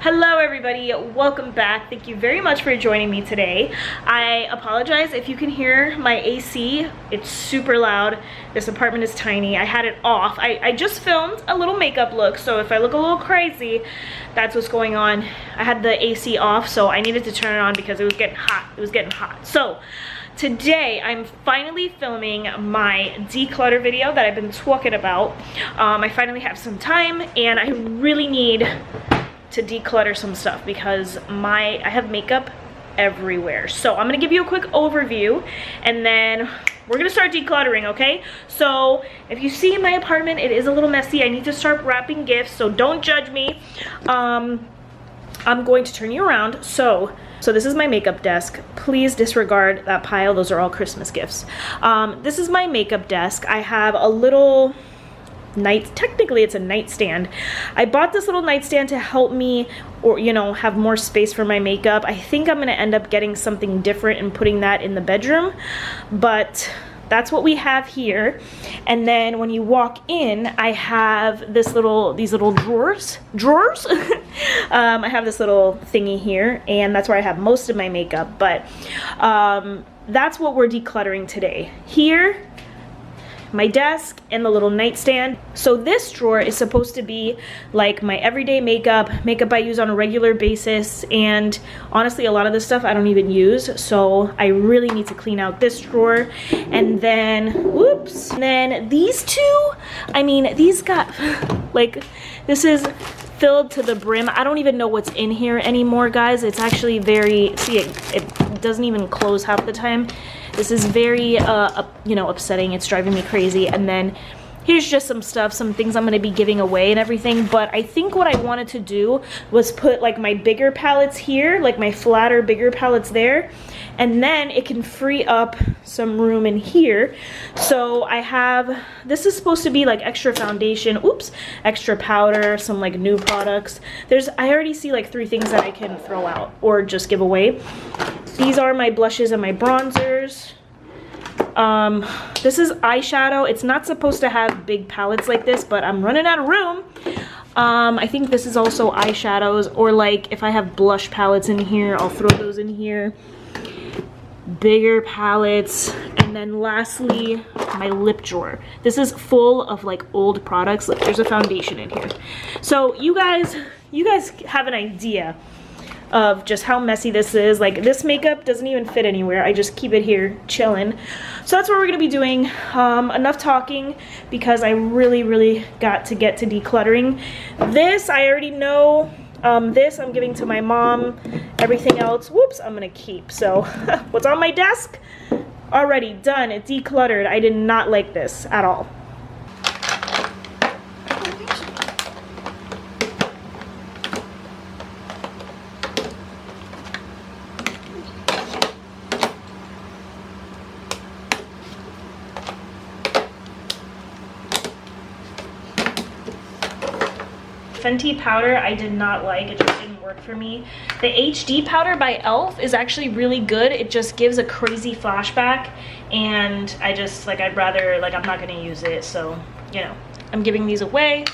Hello everybody, welcome back. Thank you very much for joining me today. I apologize if you can hear my AC. It's super loud. This apartment is tiny. I had it off. I just filmed a little makeup look, so if I look a little crazy, that's what's going on. I had the AC off, so I needed to turn it on because it was getting hot. It was getting hot. So today I'm finally filming my declutter video that I've been talking about. I finally have some time and I really need to declutter some stuff because I have makeup everywhere. So I'm gonna give you a quick overview and then we're gonna start decluttering, okay? So if you see my apartment, it is a little messy. I need to start wrapping gifts, so don't judge me. I'm going to turn you around. So this is my makeup desk. Please disregard that pile. Those are all Christmas gifts. This is my makeup desk. I have a little technically it's a nightstand. I bought this little nightstand to help me, or have more space for my makeup. I think I'm gonna end up getting something different and putting that in the bedroom, but that's what we have here. And then when you walk in, I have these little drawers. I have this little thingy here, and that's where I have most of my makeup, but that's what we're decluttering today. Here, my desk and the little nightstand. So this drawer is supposed to be like my everyday makeup I use on a regular basis, and honestly a lot of this stuff I don't even use, so I really need to clean out this drawer. And then whoops, and then these two, I mean, these got like, this is filled to the brim. I don't even know what's in here anymore, guys. It's actually very, see, it doesn't even close half the time. This is very upsetting. It's driving me crazy. And then here's just some stuff, some things I'm going to be giving away and everything. But I think what I wanted to do was put like my bigger palettes here, like my flatter, bigger palettes there. And then it can free up some room in here. So I have, this is supposed to be like extra foundation, oops, extra powder, some like new products. I already see like 3 things that I can throw out or just give away. These are my blushes and my bronzers. This is eyeshadow. It's not supposed to have big palettes like this, but I'm running out of room. I think this is also eyeshadows, or like if I have blush palettes in here, I'll throw those in here. Bigger palettes. And then lastly, my lip drawer. This is full of like old products. Look, there's a foundation in here. So you guys have an idea of just how messy this is. Like, this makeup doesn't even fit anywhere. I just keep it here chilling. So that's what we're gonna be doing. Enough talking, because I really got to get to decluttering. This I already know. This I'm giving to my mom. Everything else, whoops, I'm gonna keep. So what's on my desk? Already done, it decluttered. I did not like this at all. Fenty powder I did not like. It just didn't work for me. The HD powder by e.l.f. is actually really good. It just gives a crazy flashback, and I just like, I'd rather, like, I'm not gonna use it, so I'm giving these away.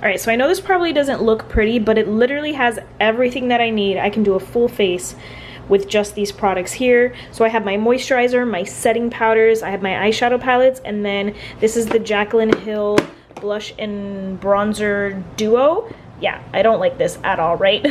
All right, so I know this probably doesn't look pretty, but it literally has everything that I need. I can do a full face with just these products here. So I have my moisturizer, my setting powders, I have my eyeshadow palettes, and then this is the Jaclyn Hill blush and bronzer duo. yeah, I don't like this at all, right?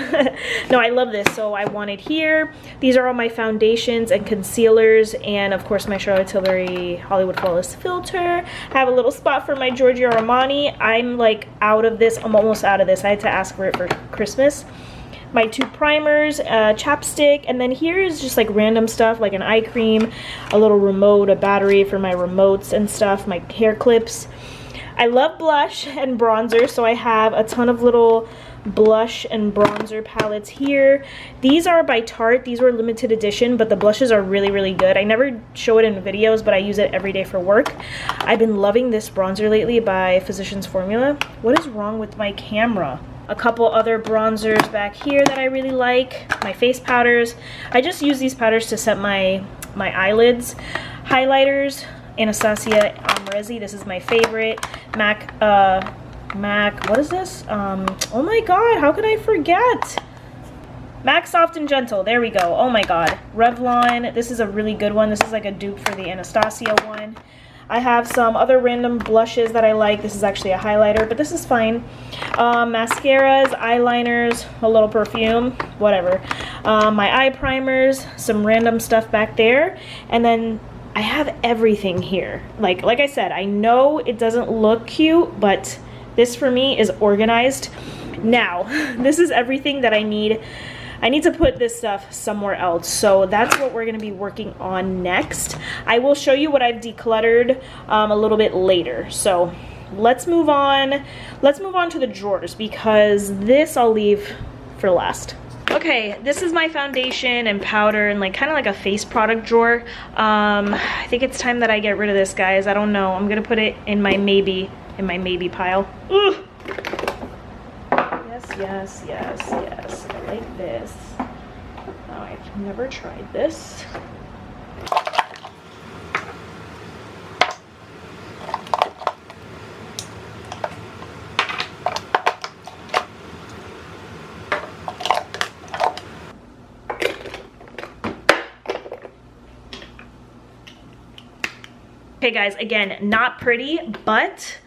No, I love this, so I want it here. These are all my foundations and concealers, and of course my Charlotte Tilbury Hollywood Flawless filter. I have a little spot for my Giorgio Armani. I'm like out of this, I'm almost out of this. I had to ask for it for Christmas. My 2 primers, chapstick, and then here is just like random stuff like an eye cream, a little remote, a battery for my remotes and stuff, my hair clips. I love blush and bronzer, so I have a ton of little blush and bronzer palettes here. These are by Tarte. These were limited edition, but the blushes are really, really good. I never show it in videos, but I use it every day for work. I've been loving this bronzer lately by Physicians Formula. What is wrong with my camera? A couple other bronzers back here that I really like. My face powders. I just use these powders to set my eyelids. Highlighters. Anastasia Amrezi, this is my favorite. MAC, what is this? Oh my god, how could I forget? MAC Soft and Gentle, there we go. Oh my god. Revlon, this is a really good one. This is like a dupe for the Anastasia one. I have some other random blushes that I like. This is actually a highlighter, but this is fine. Mascaras, eyeliners, a little perfume, whatever. My eye primers, some random stuff back there, and then I have everything here. Like I said, I know it doesn't look cute, but this for me is organized. Now, this is everything that I need. I need to put this stuff somewhere else, so that's what we're gonna be working on next. I will show you what I've decluttered a little bit later. So let's move on. Let's move on to the drawers, because this I'll leave for last. Okay, this is my foundation and powder and like kind of like a face product drawer. I think it's time that I get rid of this, guys. I don't know. I'm gonna put it in my maybe pile. Ugh. Yes, yes, yes. I like this. Oh, I've never tried this. Okay guys, again, not pretty, but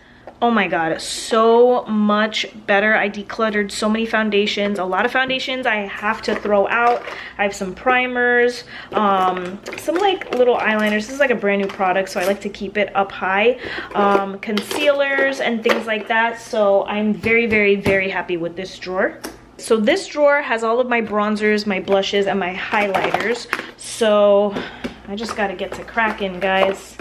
oh my god, so much better. I decluttered so many foundations. A lot of foundations I have to throw out. I have some primers, some like little eyeliners. This is like a brand new product, so I like to keep it up high. Concealers and things like that. So I'm very, very, very happy with this drawer. So this drawer has all of my bronzers, my blushes, and my highlighters. So I just gotta get to cracking, guys.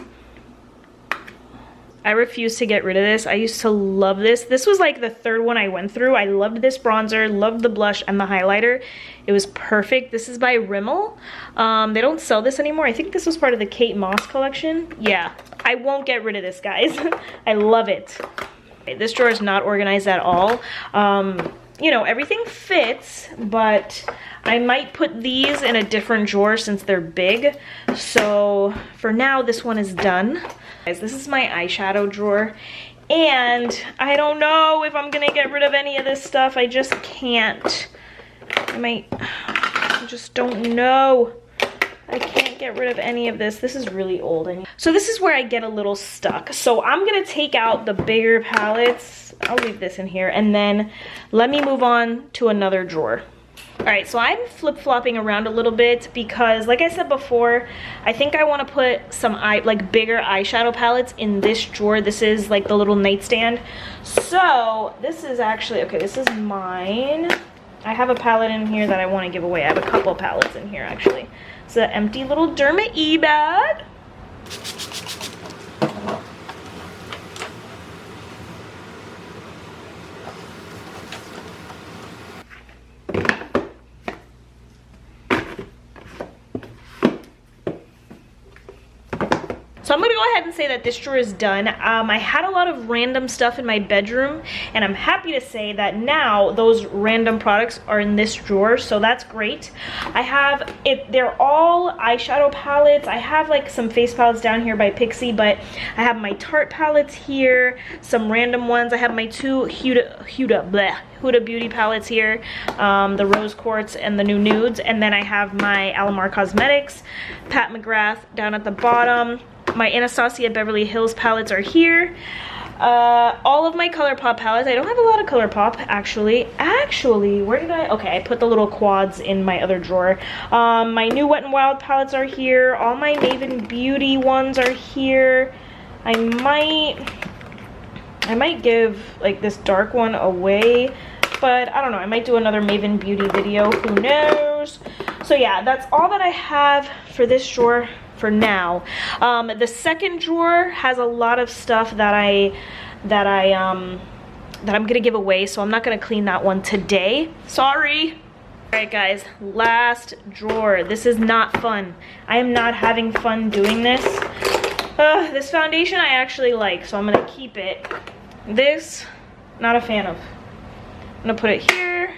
I refuse to get rid of this. I used to love this. This was like the 3rd one I went through. I loved this bronzer, loved the blush and the highlighter. It was perfect. This is by Rimmel. They don't sell this anymore. I think this was part of the Kate Moss collection. Yeah, I won't get rid of this, guys. I love it. Okay, this drawer is not organized at all. You know, everything fits, but I might put these in a different drawer since they're big. So for now, this one is done. Guys, this is my eyeshadow drawer, and I don't know if I'm gonna get rid of any of this stuff. I just can't. I just don't know. I can't get rid of any of this. This is really old. So this is where I get a little stuck. So I'm gonna take out the bigger palettes. I'll leave this in here, and then let me move on to another drawer. All right, so I'm flip-flopping around a little bit because, like I said before, I think I want to put some bigger eyeshadow palettes in this drawer. This is like the little nightstand. So this is actually, okay, this is mine. I have a palette in here that I want to give away. I have a couple palettes in here, actually. It's an empty little Derma E-bag. So I'm gonna go ahead and say that this drawer is done. I had a lot of random stuff in my bedroom, and I'm happy to say that now those random products are in this drawer, so that's great. I have it, they're all eyeshadow palettes. I have like some face palettes down here by Pixi, but I have my Tarte palettes here, some random ones. I have my 2 Huda Beauty palettes here, the Rose Quartz and the New Nudes, and then I have my Alamar Cosmetics, Pat McGrath down at the bottom. My Anastasia Beverly Hills palettes are here. all of my ColourPop palettes. I don't have a lot of ColourPop, actually. Where did I? Okay, I put the little quads in my other drawer. My new Wet n Wild palettes are here. All my Maven Beauty ones are here. I might give like this dark one away, but I don't know. I might do another Maven Beauty video. Who knows? So yeah, that's all that I have for this drawer for now. The second drawer has a lot of stuff that I'm gonna give away, so I'm not gonna clean that one today. Sorry. All right, guys, last drawer. This is not fun. I am not having fun doing this. This foundation I actually like, so I'm gonna keep it. This, not a fan of. I'm gonna put it here.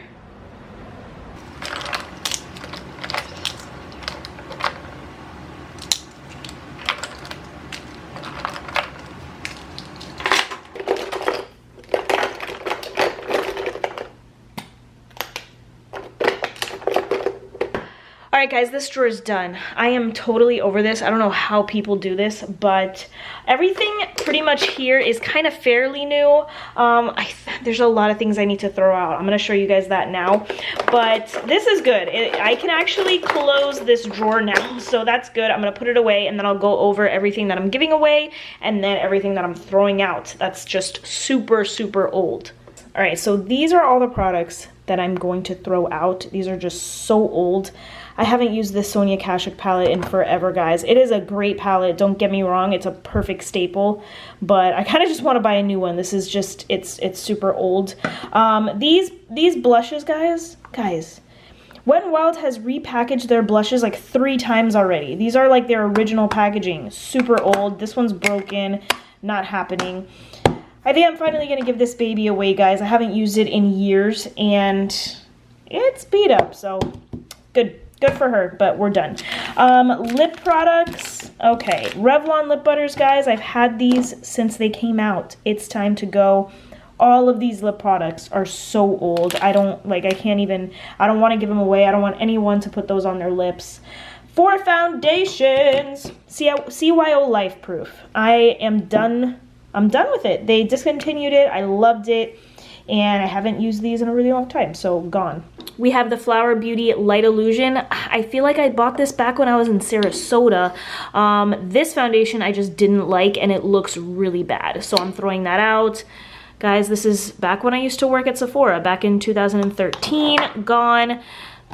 Alright guys, this drawer is done. I am totally over this. I don't know how people do this, but everything pretty much here is kind of fairly new. There's a lot of things I need to throw out. I'm going to show you guys that now, but this is good. I can actually close this drawer now, so that's good. I'm going to put it away, and then I'll go over everything that I'm giving away and then everything that I'm throwing out. That's just super, super old. Alright, so these are all the products that I'm going to throw out. These are just so old. I haven't used this Sonia Kashuk palette in forever, guys. It is a great palette, don't get me wrong. It's a perfect staple, but I kind of just want to buy a new one. This is just, it's super old. These blushes, guys, Wet n Wild has repackaged their blushes like 3 times already. These are like their original packaging. Super old. This one's broken, not happening. I think I'm finally going to give this baby away, guys. I haven't used it in years, and it's beat up, so good for her, but we're done. Lip products. Okay, Revlon lip butters, guys. I've had these since they came out. It's time to go. All of these lip products are so old. I don't want to give them away. I don't want anyone to put those on their lips. For foundations, CYO Life Proof. I'm done with it. They discontinued it. I loved it, and I haven't used these in a really long time, so gone. We have the Flower Beauty Light Illusion. I feel like I bought this back when I was in Sarasota. This foundation I just didn't like, and it looks really bad, so I'm throwing that out. Guys, this is back when I used to work at Sephora, back in 2013.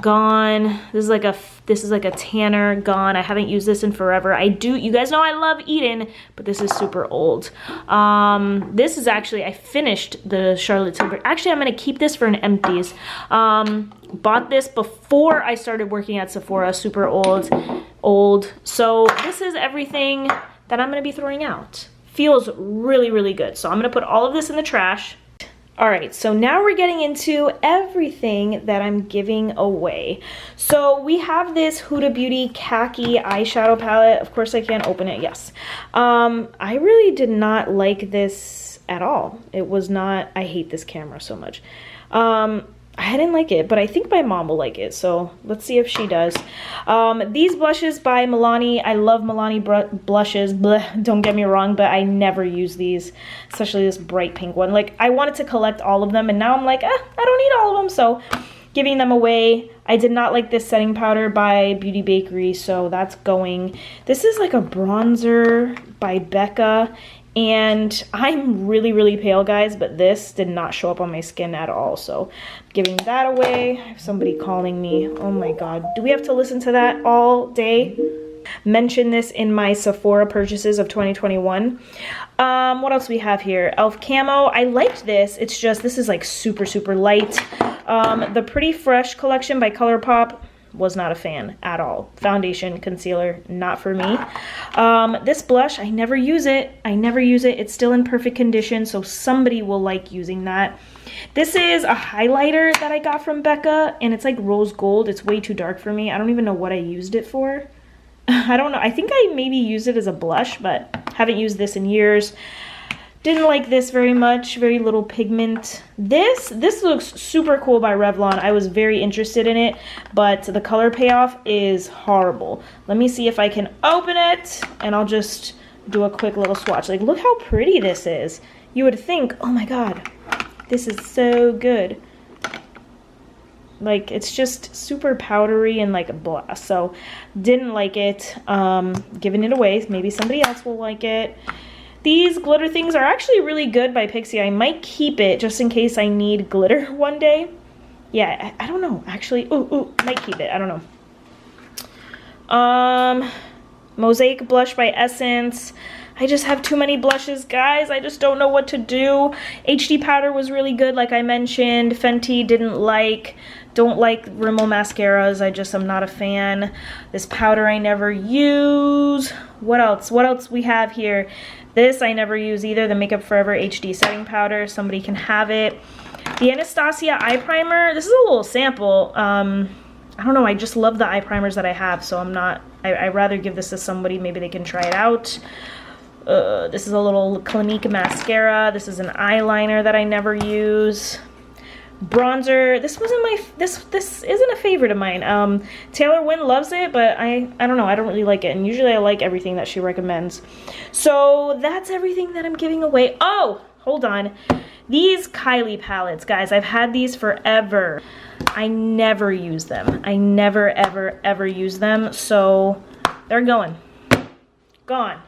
Gone. This is like a tanner. Gone. I haven't used this in forever. You guys know I love Eden, but this is super old. This is actually, I finished the Charlotte Tilbury. Actually, I'm gonna keep this for an empties. Bought this before I started working at Sephora. Super old. So this is everything that I'm gonna be throwing out. Feels really, really good. So I'm gonna put all of this in the trash. All right, so now we're getting into everything that I'm giving away. So we have this Huda Beauty Khaki eyeshadow palette. Of course I can't open it, yes. I really did not like this at all. It was not, I hate this camera so much. I didn't like it, but I think my mom will like it, so let's see if she does. These blushes by Milani. I love Milani blushes, bleh, don't get me wrong, but I never use these, especially this bright pink one. Like, I wanted to collect all of them, and now I'm like, I don't need all of them, so giving them away. I did not like this setting powder by Beauty Bakery, so that's going. This is like a bronzer by Becca, and I'm really, really pale, guys, but this did not show up on my skin at all, so giving that away. I have somebody calling me. Oh my god, do we have to listen to that all day? Mention this in my Sephora purchases of 2021. What else we have here? Elf Camo. I liked this. It's just, this is like super, super light. The Pretty Fresh collection by ColourPop. Was not a fan at all. Foundation, concealer, not for me. This blush, I never use it. It's still in perfect condition, so somebody will like using that. This is a highlighter that I got from Becca, and it's like rose gold. It's way too dark for me. I don't even know what I used it for. I don't know. I think I maybe used it as a blush, but haven't used this in years. Didn't like this very much. Very little pigment. This looks super cool by Revlon. I was very interested in it, but the color payoff is horrible. Let me see if I can open it, and I'll just do a quick little swatch. Like, look how pretty this is. You would think, oh my God, this is so good. Like, it's just super powdery and like blah. So didn't like it. Giving it away. Maybe somebody else will like it. These glitter things are actually really good by Pixie. I might keep it just in case I need glitter one day. Yeah, I don't know. Actually, ooh, might keep it. I don't know. Mosaic blush by Essence. I just have too many blushes, guys. I just don't know what to do. HD powder was really good, like I mentioned. Fenty didn't like. Don't like Rimmel mascaras. I just am not a fan. This powder I never use. What else? What else we have here? This I never use either. The Makeup Forever HD setting powder. Somebody can have it. The Anastasia eye primer. This is a little sample. I don't know. I just love the eye primers that I have, so I'm not. I'd rather give this to somebody. Maybe they can try it out. This is a little Clinique mascara. This is an eyeliner that I never use. Bronzer. This wasn't my. This isn't a favorite of mine. Taylor Wynn loves it, but I don't know. I don't really like it, and usually I like everything that she recommends. So that's everything that I'm giving away. Oh, hold on. These Kylie palettes, guys. I've had these forever. I never use them. I never ever use them. So they're going. Gone.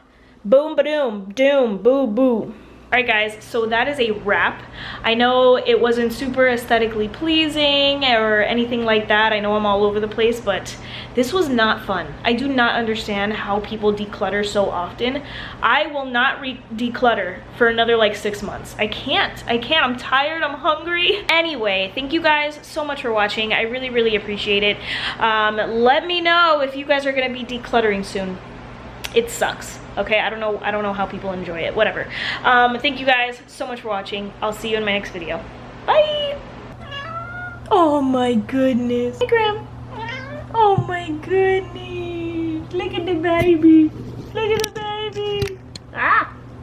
Boom, ba-doom, doom, boo, boo. Alright guys, so that is a wrap. I know it wasn't super aesthetically pleasing or anything like that. I know I'm all over the place, but this was not fun. I do not understand how people declutter so often. I will not declutter for another like 6 months. I can't. I'm tired, I'm hungry. Anyway, thank you guys so much for watching. I really appreciate it. Let me know if you guys are gonna be decluttering soon. It sucks. Okay, I don't know how people enjoy it. Whatever. Thank you guys so much for watching. I'll see you in my next video. Bye. Oh my goodness. Hey, Graham. Oh my goodness. Look at the baby. Look at the baby. Ah.